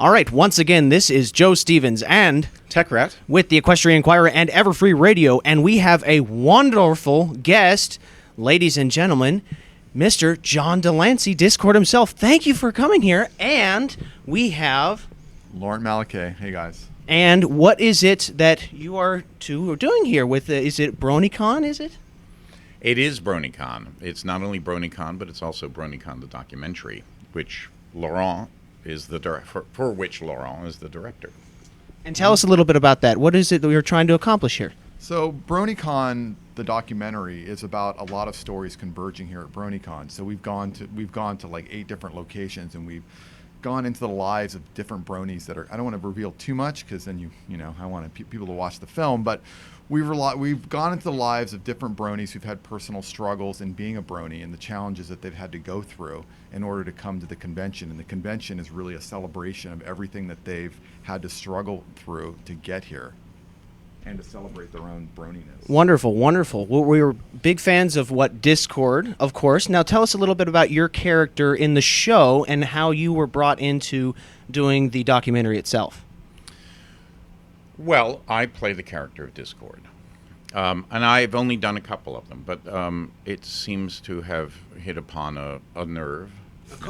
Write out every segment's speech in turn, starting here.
All right, once again, this is Joe Stevens and Tech Rat with the Equestria Inquirer and Everfree Radio, and we have a wonderful guest, ladies and gentlemen, Mr. John Delancey, Discord himself. Thank you for coming here, and we have... Laurent Malaquais. Hey, guys. And what is it that you are two are doing here with, is it BronyCon, is it? It is BronyCon. It's not only BronyCon, but it's also BronyCon the documentary, which Laurent is the for which Laurent is the director. And tell us a little bit about that. What is it that we are trying to accomplish here? So BronyCon, the documentary, is about a lot of stories converging here at BronyCon. So we've gone to like 8 different locations, and we've gone into the lives of different bronies that are. I don't want to reveal too much because then you know I want people to watch the film, but we've gone into the lives of different bronies who've had personal struggles in being a brony and the challenges that they've had to go through in order to come to the convention. And the convention is really a celebration of everything that they've had to struggle through to get here and to celebrate their own broniness. Wonderful, wonderful. Well, we were big fans of Discord, of course. Now tell us a little bit about your character in the show and how you were brought into doing the documentary itself. Well, I play the character of Discord. And I've only done a couple of them, but it seems to have hit upon a nerve.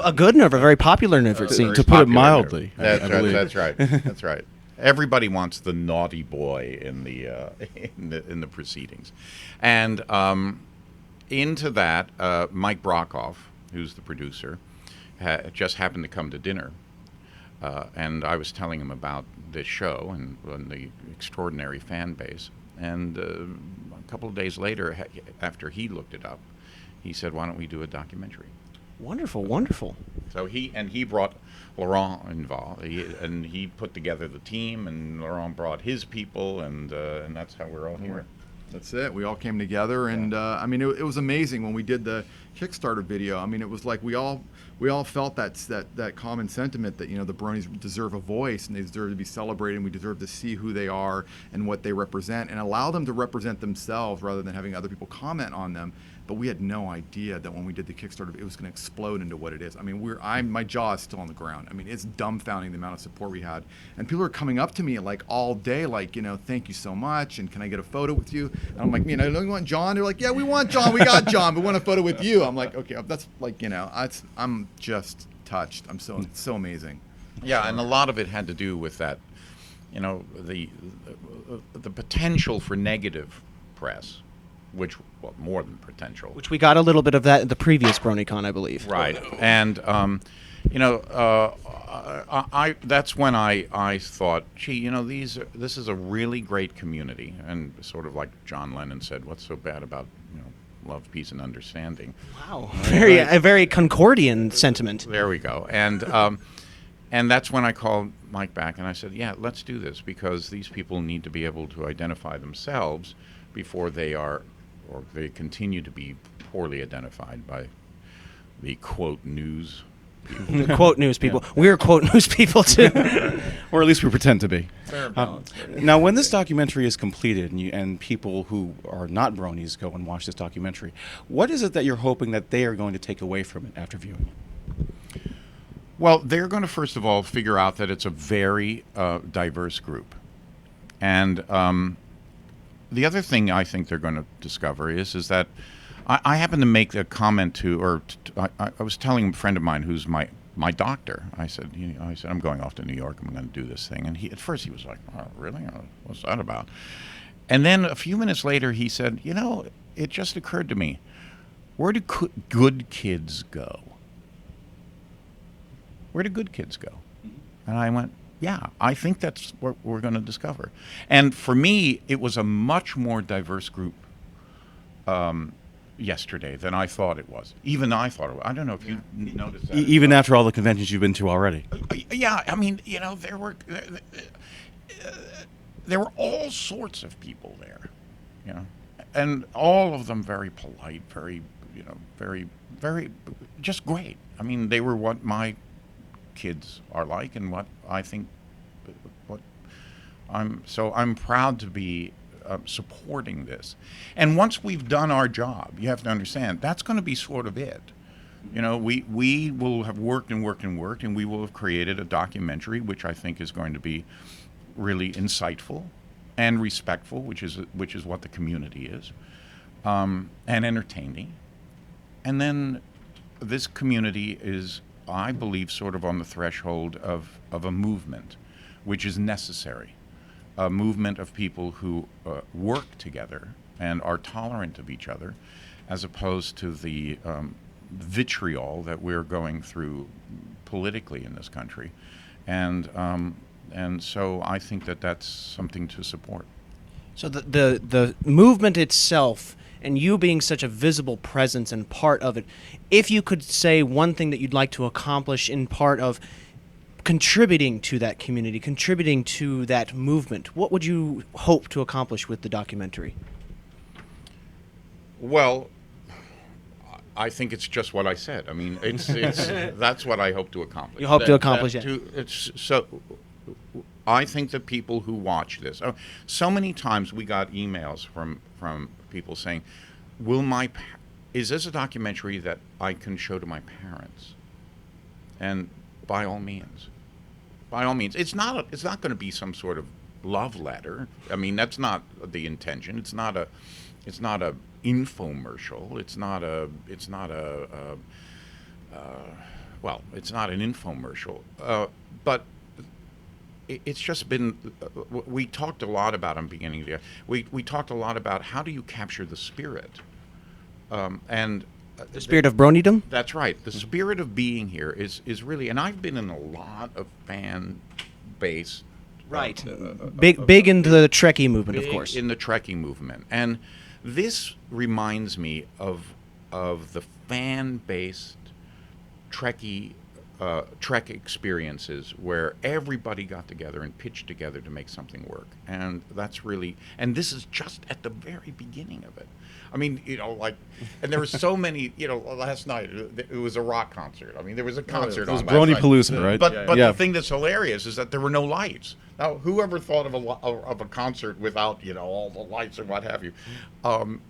A good nerve, a very popular nerve, it seems. To put it mildly. That's right. That's right. Everybody wants the naughty boy in the proceedings, and into that, Mike Brockhoff, who's the producer, just happened to come to dinner, and I was telling him about this show and the extraordinary fan base. And a couple of days later, after he looked it up, he said, "Why don't we do a documentary?" Wonderful, wonderful. So he brought Laurent involved, and he put together the team, and Laurent brought his people, and that's how we're all here. That's it. We all came together, and I mean, it was amazing when we did the Kickstarter video. I mean, it was like we all felt that common sentiment that, you know, the bronies deserve a voice and they deserve to be celebrated, and we deserve to see who they are and what they represent and allow them to represent themselves rather than having other people comment on them. But we had no idea that when we did the Kickstarter, it was going to explode into what it is. I mean, my jaw is still on the ground. I mean, it's dumbfounding the amount of support we had. And people are coming up to me like all day, like, you know, thank you so much, and can I get a photo with you? And I'm like, you know, don't you want John? They're like, yeah, we want John. We got John. We want a photo with you. I'm like, okay, that's like, you know, I'm just touched. I'm it's so amazing. Yeah, and a lot of it had to do with that, you know, the potential for negative press. Which, well, more than potential. Which we got a little bit of that in the previous BronyCon, I believe. Right, and you know, that's when I thought, gee, you know, this is a really great community, and sort of like John Lennon said, what's so bad about, you know, love, peace, and understanding? Wow, a very Concordian sentiment. There we go, and that's when I called Mike back and I said, yeah, let's do this, because these people need to be able to identify themselves before they are, or they continue to be poorly identified by the quote news people. The quote news people. Yeah. We're quote news people too. Or at least we pretend to be. Fair balance. Now, when this documentary is completed and people who are not bronies go and watch this documentary, what is it that you're hoping that they are going to take away from it after viewing it? Well, they're going to first of all figure out that it's a very diverse group. And the other thing I think they're going to discover is that I happened to make a comment to, I was telling a friend of mine who's my doctor. I said, I'm going off to New York. I'm going to do this thing. And at first he was like, oh, really? What's that about? And then a few minutes later he said, you know, it just occurred to me, where do good kids go? Where do good kids go? And I went, yeah, I think that's what we're going to discover. And for me, it was a much more diverse group yesterday than I thought it was. Even I thought it was. I don't know if you noticed that. Even after all the conventions you've been to already. Yeah, I mean, you know, there were all sorts of people there, you know, and all of them very polite, very, you know, very, very, just great. I mean, they were what my kids are like, and what I think, I'm proud to be supporting this. And once we've done our job, you have to understand, that's going to be sort of it. You know, we will have worked and worked and worked, and we will have created a documentary which I think is going to be really insightful and respectful, which is what the community is, and entertaining. And then this community is, I believe, sort of on the threshold of a movement, which is necessary, a movement of people who work together and are tolerant of each other, as opposed to the vitriol that we're going through politically in this country. And so I think that that's something to support. So the movement itself, and you being such a visible presence and part of it, if you could say one thing that you'd like to accomplish in part of contributing to that community, contributing to that movement, what would you hope to accomplish with the documentary? Well, I think it's just what I said. I mean, it's that's what I hope to accomplish. You hope to accomplish it. So I think that people who watch this, so many times we got emails from people saying, is this a documentary that I can show to my parents? And by all means, it's not going to be some sort of love letter. I mean, that's not the intention. It's not a infomercial. It's not an infomercial. But it's just been. We talked a lot about in the beginning of the year. We talked a lot about how do you capture the spirit, and The spirit of Bronydom? That's right. The spirit of being here is really, and I've been in a lot of fan base. Right. Big into the Trekkie movement, of course. In the Trekkie movement. And this reminds me of the fan-based Trekkie Trek experiences where everybody got together and pitched together to make something work. And that's really, and this is just at the very beginning of it. I mean, and there were so many, last night it was a rock concert. I mean, there was a concert It was on last night. Brony-palooza, right? But Yeah. the thing that's hilarious is that there were no lights. Now, whoever thought of a concert without, all the lights and what have you?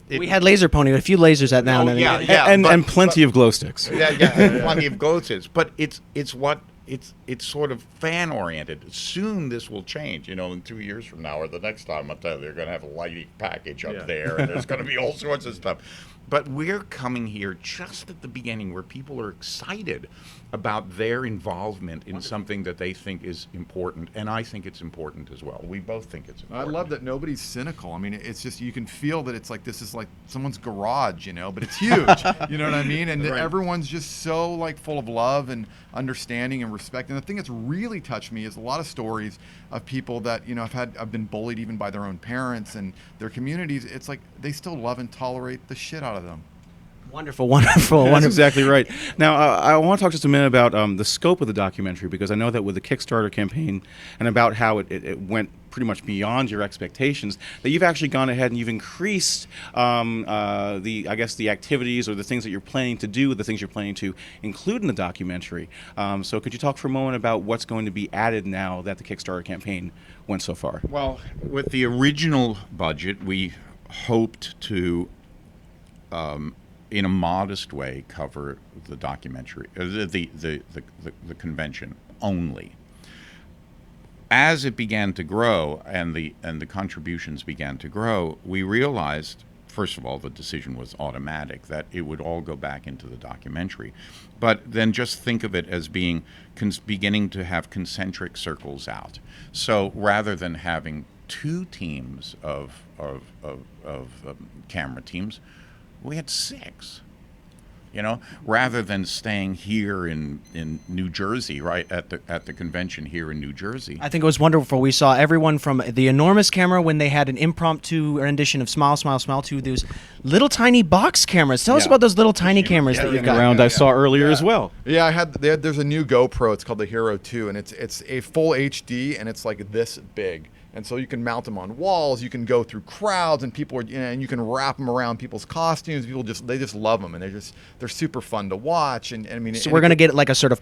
We had laser pony, a few lasers at now and then. And plenty of glow sticks. Yeah, plenty of glow sticks. But it's sort of fan oriented. Soon this will change. In 2 years from now or the next time, I'll tell you, they're going to have a lighting package up there, and there's going to be all sorts of stuff. But we're coming here just at the beginning where people are excited about their involvement in something that they think is important, and I think it's important as well. We both think it's important. I love that nobody's cynical. I mean, it's just, you can feel that it's like, this is like someone's garage, but it's huge. You know what I mean? And everyone's just so full of love and understanding and respect. And the thing that's really touched me is a lot of stories of people that, I've been bullied even by their own parents and their communities. It's like they still love and tolerate the shit out of them. Wonderful, wonderful, That's wonderful. exactly right. Now, I want to talk just a minute about the scope of the documentary, because I know that with the Kickstarter campaign and about how it went pretty much beyond your expectations, that you've actually gone ahead and you've increased the activities or the things that you're planning to do, the things you're planning to include in the documentary. So could you talk for a moment about what's going to be added now that the Kickstarter campaign went so far? Well, with the original budget, we hoped to in a modest way cover the documentary, the convention only. As it began to grow and the contributions began to grow, we realized, first of all, the decision was automatic that it would all go back into the documentary. But then just think of it as being beginning to have concentric circles out. So rather than having two teams of camera teams, we had 6, rather than staying here in New Jersey, right, at the convention here in New Jersey. I think it was wonderful. We saw everyone from the enormous camera when they had an impromptu rendition of Smile, Smile, Smile to those little tiny box cameras. Tell us about those little tiny cameras that you've got. I saw earlier as well. Yeah, there's a new GoPro. It's called the Hero 2, and it's a full HD, and it's like this big. And so you can mount them on walls, you can go through crowds, and people are, and you can wrap them around people's costumes. People they just love them, and they're super fun to watch. And I mean, So we're going to get like a sort of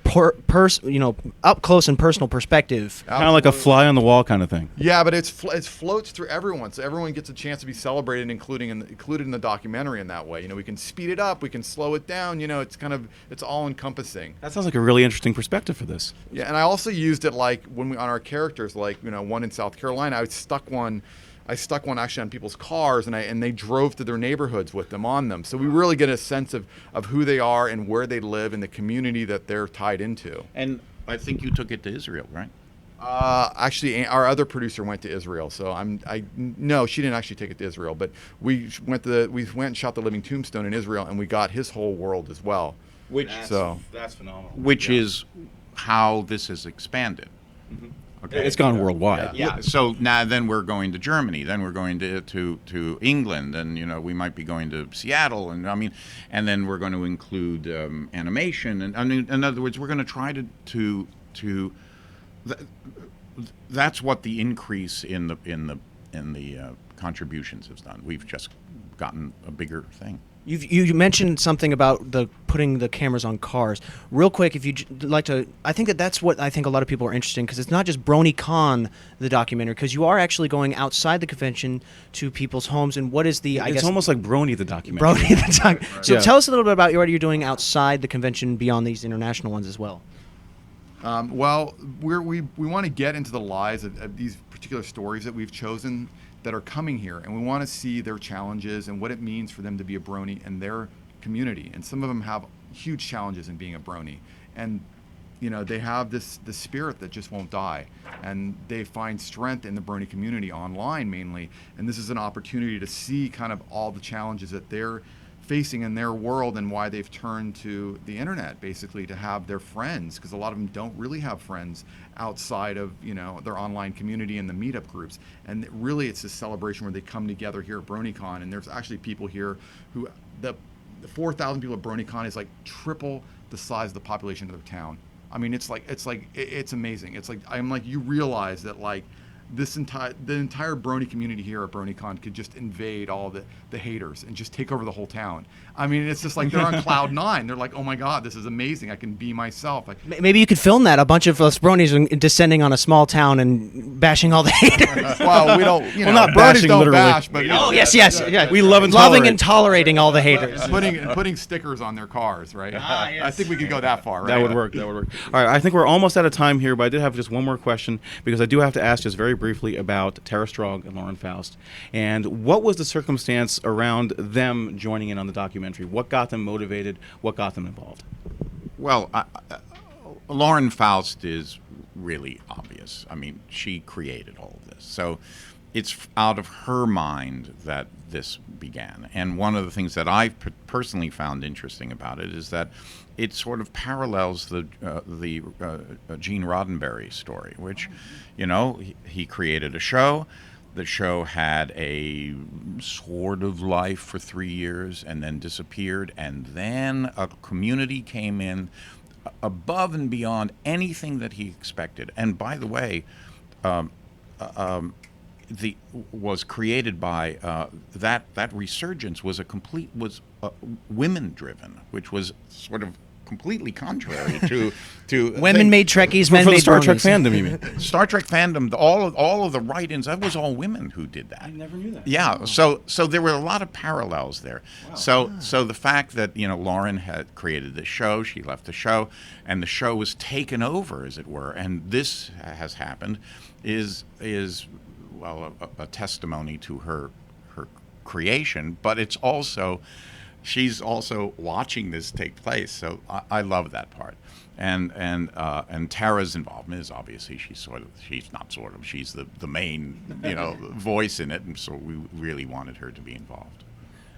up close and personal perspective. Kind of like a fly on the wall kind of thing. Yeah, but it floats through everyone, so everyone gets a chance to be celebrated, included in the documentary in that way. We can speed it up, we can slow it down. It's all encompassing. That sounds like a really interesting perspective for this. Yeah, and I also used it like when on our characters, like one in South Carolina. I stuck one actually on people's cars, and they drove to their neighborhoods with them on them. So we really get a sense of who they are and where they live and the community that they're tied into. And I think you took it to Israel, right? Actually, our other producer went to Israel, so no, she didn't actually take it to Israel, but we went and shot The Living Tombstone in Israel, and we got his whole world as well. That's phenomenal. Which is how this has expanded. Mm-hmm. Okay. It's gone worldwide. Yeah. So now then we're going to Germany, then we're going to England, and we might be going to Seattle, and and then we're going to include animation, and in other words, we're going to try to that's what the increase in the contributions has done. We've just gotten a bigger thing. You mentioned something about putting the cameras on cars. Real quick, if you'd like to, I think that's what I think a lot of people are interested in, because it's not just BronyCon, the documentary, because you are actually going outside the convention to people's homes. And what is the, I guess... It's almost like Brony the documentary. Brony the documentary. Right. So Yeah. tell us a little bit about what you're doing outside the convention beyond these international ones as well. Well, we want to get into the lives of these particular stories that we've chosen that are coming here, and we want to see their challenges and what it means for them to be a Brony in their community. And some of them have huge challenges in being a Brony, and they have this spirit that just won't die, and they find strength in the Brony community online mainly. And this is an opportunity to see kind of all the challenges that they're facing in their world, and why they've turned to the internet basically to have their friends, because a lot of them don't really have friends outside of their online community and the meetup groups. And really it's this celebration where they come together here at BronyCon, and there's actually people here who the 4,000 people at BronyCon is like triple the size of the population of their town. I mean, it's amazing. It's like you realize that the entire Brony community here at BronyCon could just invade all the haters and just take over the whole town. I mean, it's just like they're on cloud nine. They're like, oh my God, this is amazing. I can be myself. Maybe you could film that, a bunch of us Bronies descending on a small town and bashing all the haters. Well, we don't, well, not Bronies bashing, don't literally. bash, but Oh, yes. Yeah. We love and loving tolerate. and tolerating all the haters. putting stickers on their cars, right? Yes. I think we could go that far, right? That would work. All right, I think we're almost out of time here, but I did have just one more question, because I do have to ask just very briefly about Tara Strong and Lauren Faust. And what was the circumstance around them joining in on the documentary? What got them motivated? What got them involved? Well, Lauren Faust is really obvious. I mean, she created all of this. So it's out of her mind that this began. And one of the things that I've personally found interesting about it is that it sort of parallels the Gene Roddenberry story, which, he created a show. The show had a sort of life for 3 years and then disappeared, and then a community came in above and beyond anything that he expected. And by the way, was created by that resurgence was women driven, which was sort of completely contrary to Women made Trekkies, men For the made Star Trek Bronies. fandom, you mean? Star Trek fandom. All of the write-ins, that was all women who did that. I never knew that. Yeah, so there were a lot of parallels there. Wow. So the fact that Lauren had created the show, she left the show, and the show was taken over, as it were, and this has happened, is a testimony to her creation, but it's also. She's also watching this take place, so I love that part. And Tara's involvement is obviously she's the main voice in it, and so we really wanted her to be involved.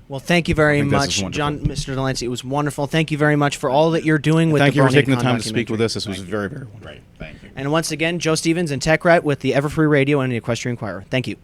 Well, thank you very much, John, Mr. Delancey. It was wonderful. Thank you very much for all that you're doing with Thank the you for taking the BronyCon time to speak documentary. with us. This was very, very wonderful. Great, thank you. And once again, Joe Stevens and Tech Rat with the Everfree Radio and the Equestrian Inquirer. Thank you.